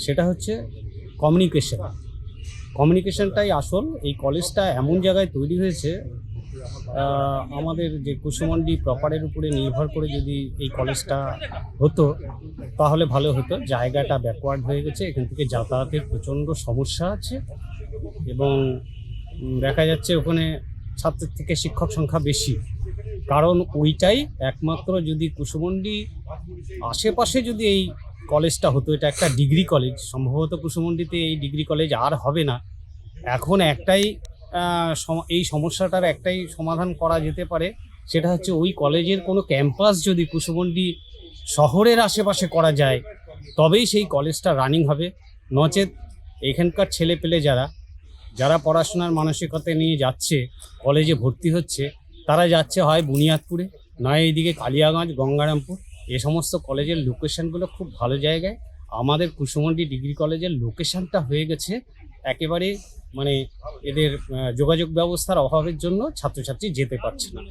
সেটা হচ্ছে কমিউনিকেশন। কমিউনিকেশনটাই আসল। এই কলেজটা এমন জায়গায় তৈরি হয়েছে, আমাদের যে কুসুমন্ডি প্রপারের উপরে নির্ভর করে যদি এই কলেজটা হতো তাহলে ভালো হতো। জায়গাটা ব্যাকওয়ার্ড হয়ে গেছে, এখান থেকে যাতায়াতের প্রচণ্ড সমস্যা আছে এবং দেখা যাচ্ছে ওখানে ছাত্রের থেকে শিক্ষক সংখ্যা বেশি। কারণ ওইটাই একমাত্র, যদি কুসুমন্ডি আশেপাশে যদি এই কলেজটা হতো, এটা একটা ডিগ্রি কলেজ, সম্ভবত কুসুমন্ডিতে এই ডিগ্রি কলেজ আর হবে না। এখন একটাই এই সমস্যাটার একটাই সমাধান করা যেতে পারে, সেটা হচ্ছে ওই কলেজের কোনো ক্যাম্পাস যদি কুসুমন্ডি শহরের আশেপাশে করা যায় তবেই সেই কলেজটা রানিং হবে। নচেত এখানকার ছেলেপেলে যারা পড়াশোনার মানসিকতা নিয়ে যাচ্ছে, কলেজে ভর্তি হচ্ছে, তারা যাচ্ছে হয় বুনিয়াদপুরে, নয় এইদিকে কালিয়াগঞ্জ, গঙ্গারামপুর। এ সমস্ত কলেজের লোকেশনগুলো খুব ভালো জায়গায়। আমাদের কুসুমন্ডি ডিগ্রি কলেজের লোকেশনটা হয়ে গেছে একেবারে, মানে এদের যোগাযোগ ব্যবস্থার অভাবের জন্য ছাত্রছাত্রী যেতে পারছে না।